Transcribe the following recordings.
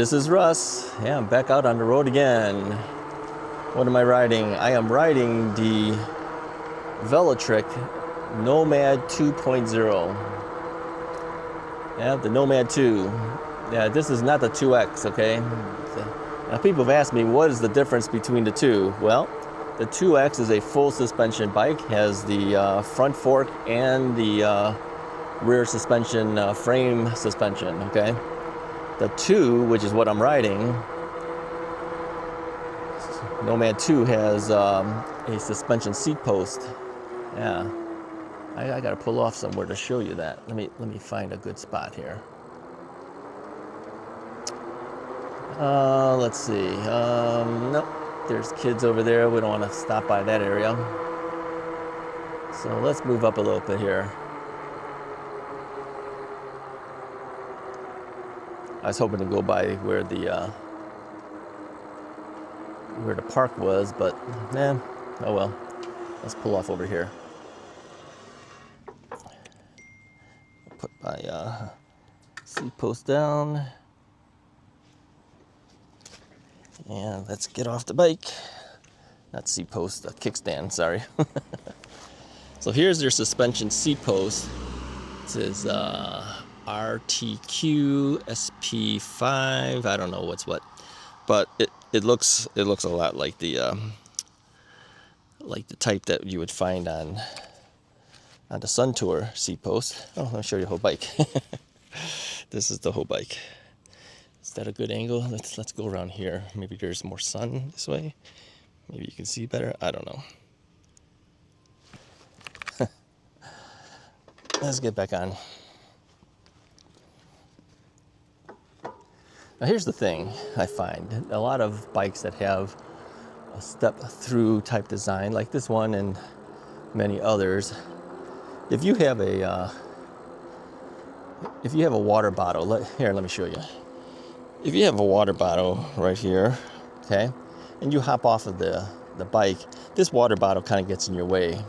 this is Russ. Yeah, I'm back out on the road again. What am I riding? I am riding the Velotric Nomad 2.0. Yeah, the Nomad 2. Yeah, this is not the 2X, okay? Now people have asked me, what is the difference between the two? Well, the 2X is a full suspension bike, has the front fork and the rear suspension, frame suspension, okay? The 2, which is what I'm riding, Nomad 2 has a suspension seat post. Yeah, I gotta pull off somewhere to show you that. Let me find a good spot here. Let's see. Nope, there's kids over there. We don't want to stop by that area. So let's move up a little bit here. I was hoping to go by where the park was, but oh well. Let's pull off over here. Put my seat post down, and let's get off the bike. Not seat post, a kickstand. Sorry. So here's their suspension seat post. It says RTQ SP5. I don't know what's what, but it looks a lot like the type that you would find on the Sun Tour seat post. Oh, let me show you the whole bike. This is the whole bike. Is that a good angle? Let's go around here. Maybe there's more sun this way. Maybe you can see better. I don't know. Let's get back on. Now here's the thing I find. A lot of bikes that have a step-through type design, like this one and many others, if you have a water bottle, let me show you. If you have a water bottle right here, okay, and you hop off of the bike, this water bottle kind of gets in your way,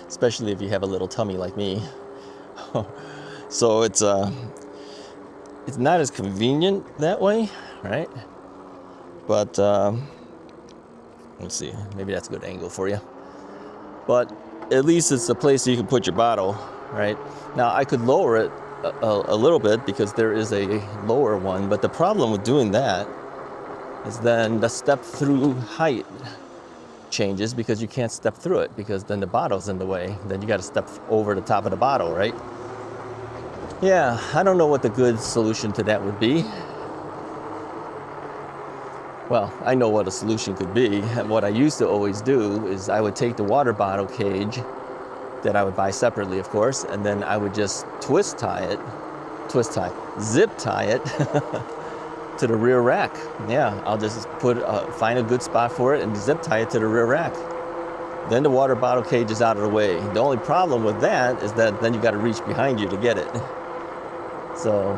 especially if you have a little tummy like me. So it's not as convenient that way, right? But let's see, maybe that's a good angle for you. But at least it's a place you can put your bottle, right? Now I could lower it a little bit because there is a lower one, but the problem with doing that is then the step through height changes because you can't step through it because then the bottle's in the way. Then you got to step over the top of the bottle, right? Yeah, I don't know what the good solution to that would be. Well, I know what a solution could be. What I used to always do is I would take the water bottle cage that I would buy separately, of course, and then I would just zip tie it to the rear rack. Yeah, I'll just find a good spot for it and zip tie it to the rear rack. Then the water bottle cage is out of the way. The only problem with that is that then you got to reach behind you to get it. So,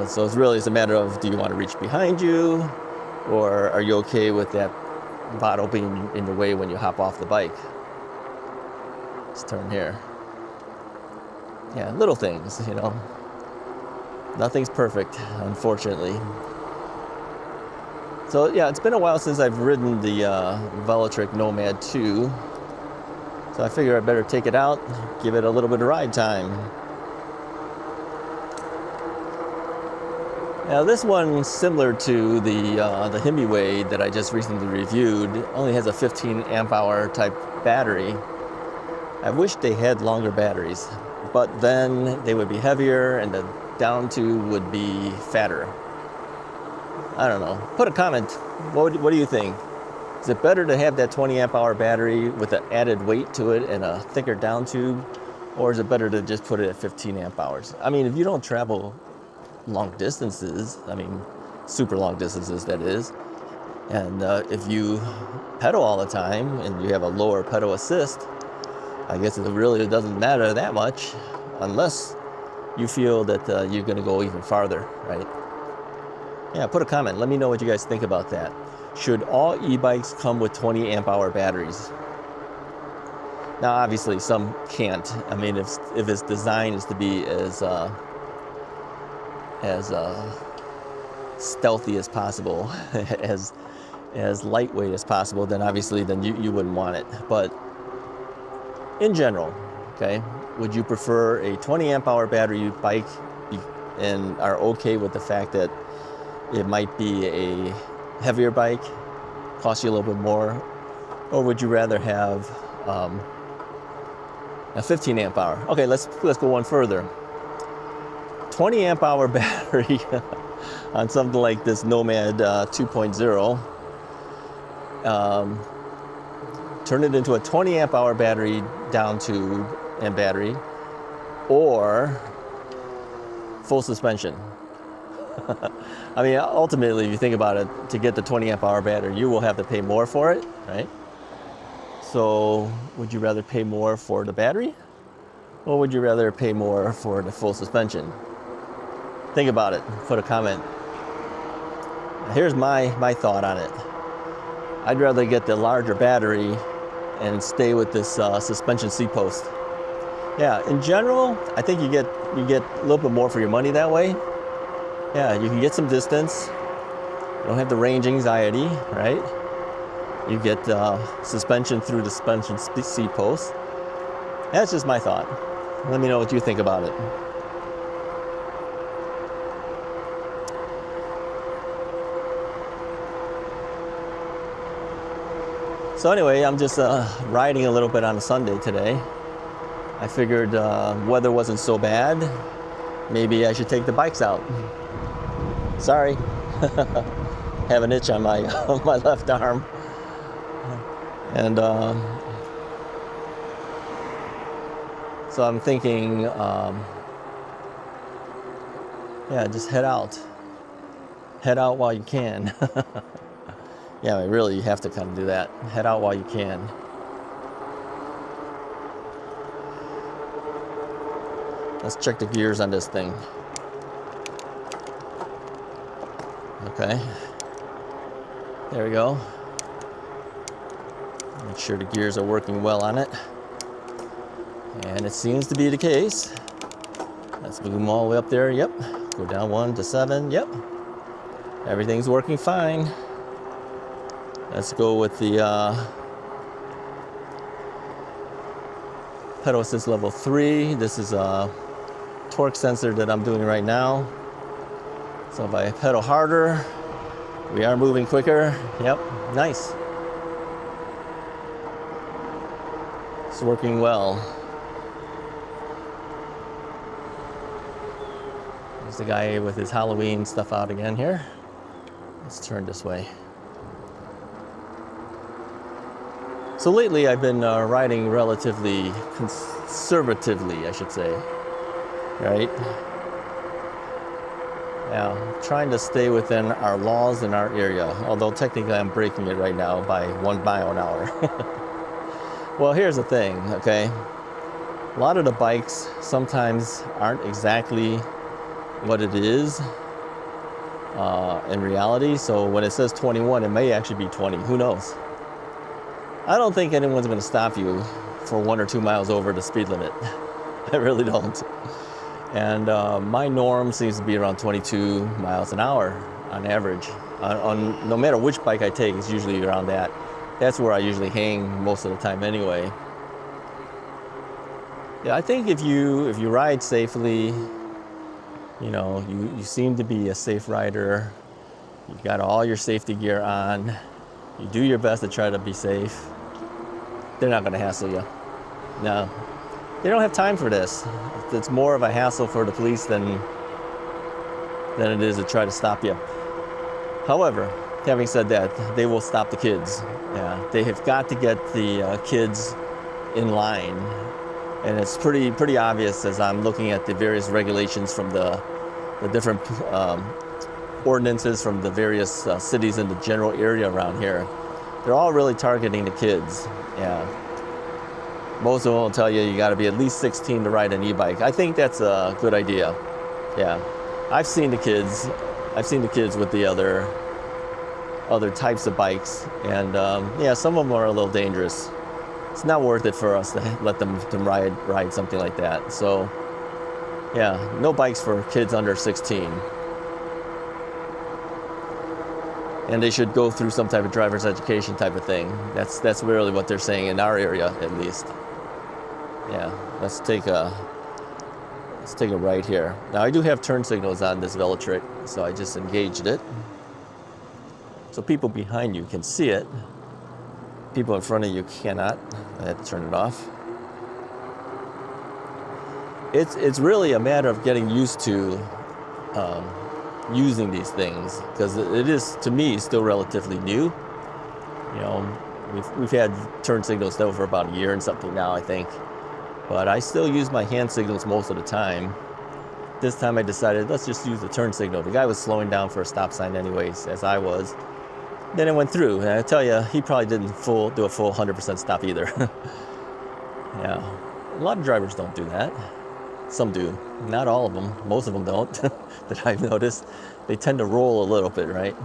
so it's a matter of, do you want to reach behind you, or are you okay with that bottle being in the way when you hop off the bike? Let's turn here. Yeah, little things, Nothing's perfect, unfortunately. So yeah, it's been a while since I've ridden the Velotric Nomad 2. So I figure I better take it out, give it a little bit of ride time. Now this one, similar to the Himiway that I just recently reviewed, only has a 15 amp hour type battery. I wish they had longer batteries, but then they would be heavier and the down tube would be fatter. I don't know. Put a comment. What do you think? Is it better to have that 20 amp hour battery with an added weight to it and a thicker down tube, or is it better to just put it at 15 amp hours? I mean, if you don't travel long distances, super long distances that is, and if you pedal all the time and you have a lower pedal assist, I guess it really doesn't matter that much unless you feel that you're going to go even farther, right? Yeah, put a comment. Let me know what you guys think about that. Should all e-bikes come with 20 amp hour batteries? Now, obviously, some can't. If its design is to be as stealthy as possible, as lightweight as possible, then obviously then you wouldn't want it. But in general, okay, would you prefer a 20 amp hour battery bike and are okay with the fact that it might be a heavier bike, cost you a little bit more, or would you rather have a 15 amp hour? Okay, let's go one further. 20 amp hour battery on something like this Nomad 2.0. Turn it into a 20 amp hour battery down tube and battery, or full suspension. I mean, ultimately, if you think about it, to get the 20 amp hour battery, you will have to pay more for it, right? So would you rather pay more for the battery, or would you rather pay more for the full suspension? Think about it, put a comment. Here's my thought on it. I'd rather get the larger battery and stay with this suspension seat post. Yeah, in general, I think you get a little bit more for your money that way. Yeah, you can get some distance. You don't have the range anxiety, right? You get suspension through the suspension seat post. That's just my thought. Let me know what you think about it. So anyway, I'm just riding a little bit on a Sunday today. I figured weather wasn't so bad. Maybe I should take the bikes out. Sorry, have an itch on my my left arm, and so I'm thinking, yeah, just head out while you can. Yeah, I mean, really, you have to kind of do that. Head out while you can. Let's check the gears on this thing. Okay. There we go. Make sure the gears are working well on it. And it seems to be the case. Let's move them all the way up there. Yep. Go down 1 to 7. Yep. Everything's working fine. Let's go with the pedal assist level 3. This is a torque sensor that I'm doing right now. So if I pedal harder, we are moving quicker. Yep, nice. It's working well. There's the guy with his Halloween stuff out again here. Let's turn this way. So lately I've been riding relatively conservatively, I should say, right? Yeah, trying to stay within our laws in our area, although technically I'm breaking it right now by 1 mile an hour. Well, here's the thing, okay? A lot of the bikes sometimes aren't exactly what it is in reality, so when it says 21, it may actually be 20, who knows? I don't think anyone's going to stop you for 1 or 2 miles over the speed limit. I really don't. And my norm seems to be around 22 miles an hour on average. On no matter which bike I take, it's usually around that. That's where I usually hang most of the time anyway. Yeah, I think if you ride safely, you know, you seem to be a safe rider. You've got all your safety gear on. You do your best to try to be safe. They're not going to hassle you. No. They don't have time for this. It's more of a hassle for the police than it is to try to stop you. However, having said that, they will stop the kids. Yeah, they have got to get the kids in line. And it's pretty obvious as I'm looking at the various regulations from the different ordinances from the various cities in the general area around here. They're all really targeting the kids. Yeah. Most of them will tell you got to be at least 16 to ride an e-bike. I think that's a good idea. Yeah. I've seen the kids with the other types of bikes, and yeah, some of them are a little dangerous. It's not worth it for us to let them ride something like that. So yeah, no bikes for kids under 16. and they should go through some type of driver's education type of thing. That's really what they're saying in our area, at least. Yeah, let's take a right here. Now I do have turn signals on this Velotric, so I just engaged it. So people behind you can see it. People in front of you cannot. I had to turn it off. It's really a matter of getting used to using these things, because it is, to me, still relatively new. You know, we've had turn signals now for about a year and something now, I think. But I still use my hand signals most of the time. This time I decided, let's just use the turn signal. The guy was slowing down for a stop sign anyways, as I was. Then it went through, and I tell you, he probably didn't do a full 100% stop either. Yeah, a lot of drivers don't do that. Some do, not all of them. Most of them don't, that I've noticed. They tend to roll a little bit, right?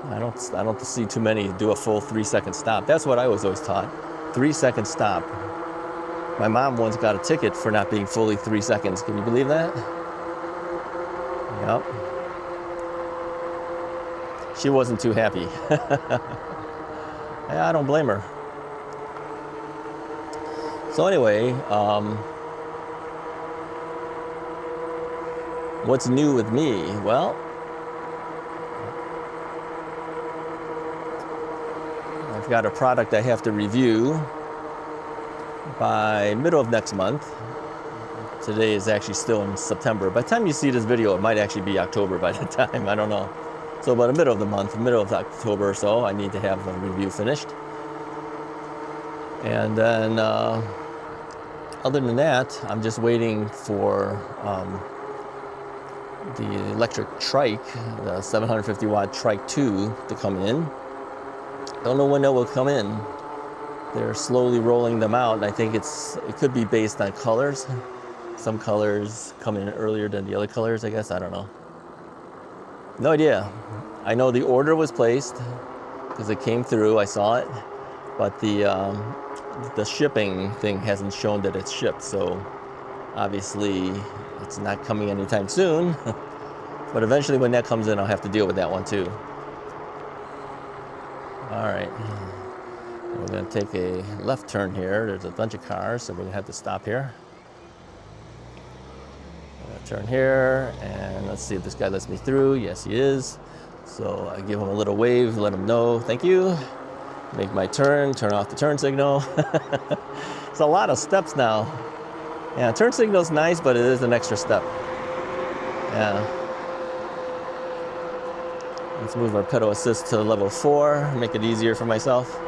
I don't see too many do a full 3-second stop. That's what I was always taught, 3-second stop. My mom once got a ticket for not being fully 3 seconds. Can you believe that? Yep. She wasn't too happy. I don't blame her. So anyway, what's new with me? Well, I've got a product I have to review by middle of next month. Today is actually still in September. By the time you see this video, it might actually be October by the time, I don't know. So by the middle of the month, middle of October or so, I need to have the review finished. And then, other than that, I'm just waiting for the electric trike, the 750 watt trike 2 to come in. Don't know when that will come in. They're slowly rolling them out, and I think it could be based on colors. Some colors come in earlier than the other colors, I guess. I don't know. No idea. I know the order was placed because it came through. I saw it, but the shipping thing hasn't shown that it's shipped. So obviously, it's not coming anytime soon. But eventually, when that comes in, I'll have to deal with that one too. All right. We're going to take a left turn here. There's a bunch of cars, so we're going to have to stop here. Turn here, and let's see if this guy lets me through. Yes, he is. So I give him a little wave, let him know, thank you. Make my turn off the turn signal. It's a lot of steps now. Yeah, turn signal's nice, but it is an extra step. Yeah. Let's move our pedal assist to level 4, make it easier for myself.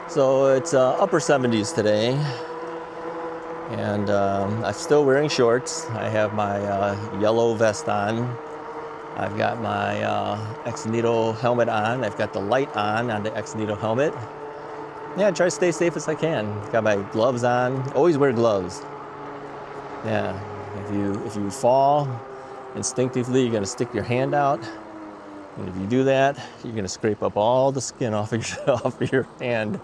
So it's upper 70s today. And I'm still wearing shorts. I have my yellow vest on. I've got my X-Needle helmet on. I've got the light on the X-Needle helmet. Yeah, I try to stay safe as I can. Got my gloves on. Always wear gloves. Yeah, if you fall, instinctively you're gonna stick your hand out. And if you do that, you're gonna scrape up all the skin off of your hand.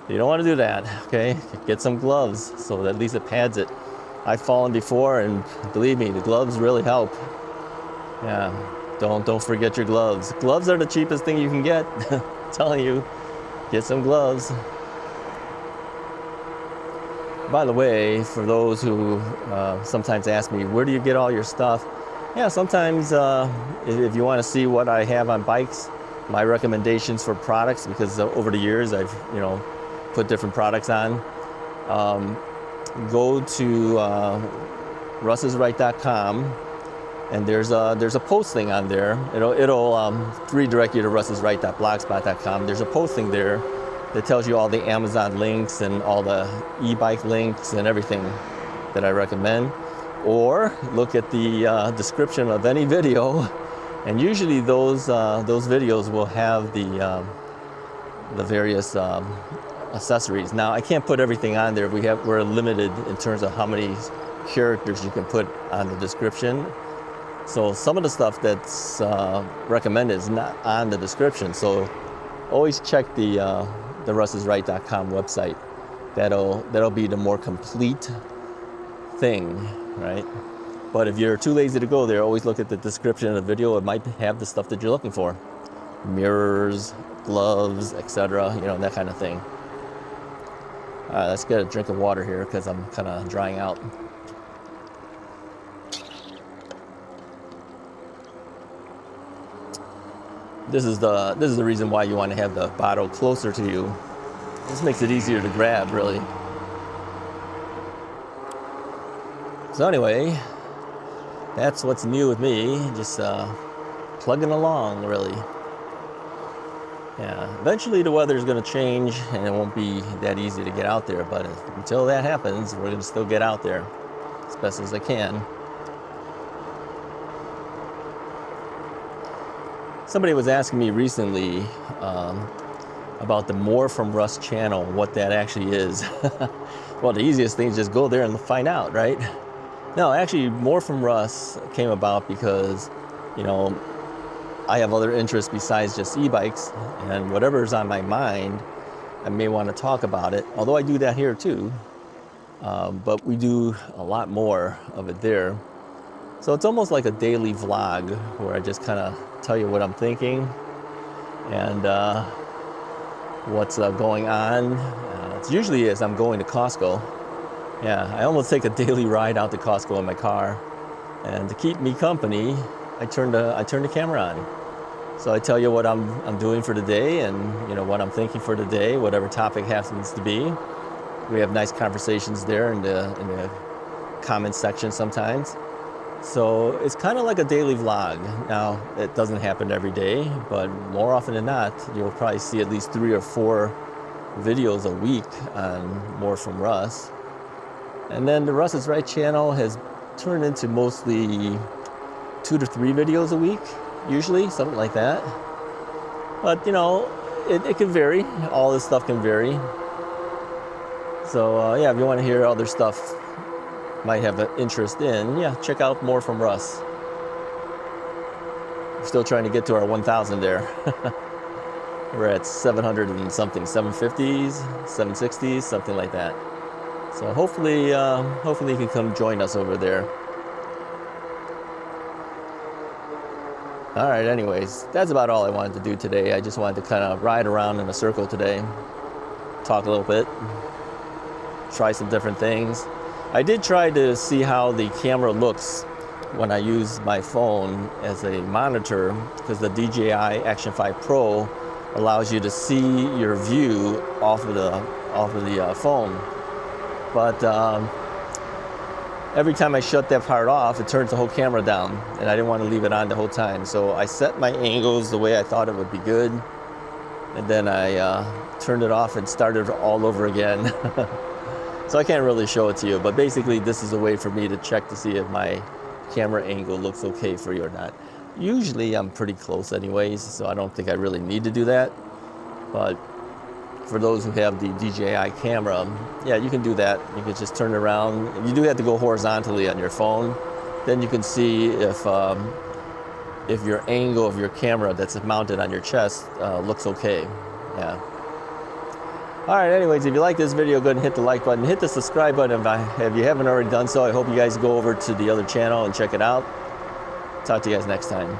You don't want to do that, okay? Get some gloves so that at least it pads it. I've fallen before, and believe me, the gloves really help. Yeah, don't forget your gloves. Gloves are the cheapest thing you can get. I'm telling you, get some gloves. By the way, for those who sometimes ask me, where do you get all your stuff? Yeah, sometimes if you want to see what I have on bikes, my recommendations for products, because over the years I've, put different products on. Go to russisright.com, and there's a posting on there. It'll redirect you to russisright.blogspot.com. There's a posting there that tells you all the Amazon links and all the eBike links and everything that I recommend. Or look at the description of any video, and usually those videos will have the various accessories. Now, I can't put everything on there. We're limited in terms of how many characters you can put on the description. So some of the stuff that's recommended is not on the description. So always check the russisright.com website. That'll be the more complete thing, right? But if you're too lazy to go there, always look at the description of the video. It might have the stuff that you're looking for. Mirrors, gloves, etc. You know, that kind of thing. All right, let's get a drink of water here because I'm kind of drying out. This is the reason why you want to have the bottle closer to you. This makes it easier to grab, really. So anyway, that's what's new with me. Just plugging along, really. Yeah, eventually the weather's going to change and it won't be that easy to get out there. But until that happens, we're going to still get out there as best as I can. Somebody was asking me recently about the More from Russ channel, what that actually is. Well, the easiest thing is just go there and find out, right? No, actually, More from Russ came about because, you know, I have other interests besides just e-bikes, and whatever's on my mind, I may want to talk about it. Although I do that here too, but we do a lot more of it there. So it's almost like a daily vlog where I just kind of tell you what I'm thinking and what's going on. It's usually as I'm going to Costco. Yeah, I almost take a daily ride out to Costco in my car, and to keep me company, I turn the camera on. So I tell you what I'm doing for the day, and you know what I'm thinking for the day, whatever topic happens to be. We have nice conversations there in the comment section sometimes. So it's kind of like a daily vlog. Now, it doesn't happen every day, but more often than not, you'll probably see at least 3 or 4 videos a week on More from Russ. And then the Russ is Right channel has turned into mostly 2 to 3 videos a week, usually, something like that. But, you know, it can vary. All this stuff can vary. So, yeah, if you want to hear other stuff might have an interest in, yeah, check out More from Russ. We're still trying to get to our 1,000 there. We're at 700 and something, 750s, 760s, something like that. So hopefully you can come join us over there. All right, anyways, that's about all I wanted to do today. I just wanted to kind of ride around in a circle today, talk a little bit, try some different things. I did try to see how the camera looks when I use my phone as a monitor, because the DJI Action 5 Pro allows you to see your view off of the phone. But every time I shut that part off, it turns the whole camera down, and I didn't want to leave it on the whole time. So I set my angles the way I thought it would be good, and then I turned it off and started all over again. So I can't really show it to you, but basically this is a way for me to check to see if my camera angle looks okay for you or not. Usually I'm pretty close anyways, so I don't think I really need to do that. But for those who have the DJI camera, yeah, you can do that. You can just turn it around. You do have to go horizontally on your phone. Then you can see if your angle of your camera that's mounted on your chest looks okay. Yeah. All right, anyways, if you like this video, go ahead and hit the like button, hit the subscribe button if you haven't already done so. I hope you guys go over to the other channel and check it out. Talk to you guys next time.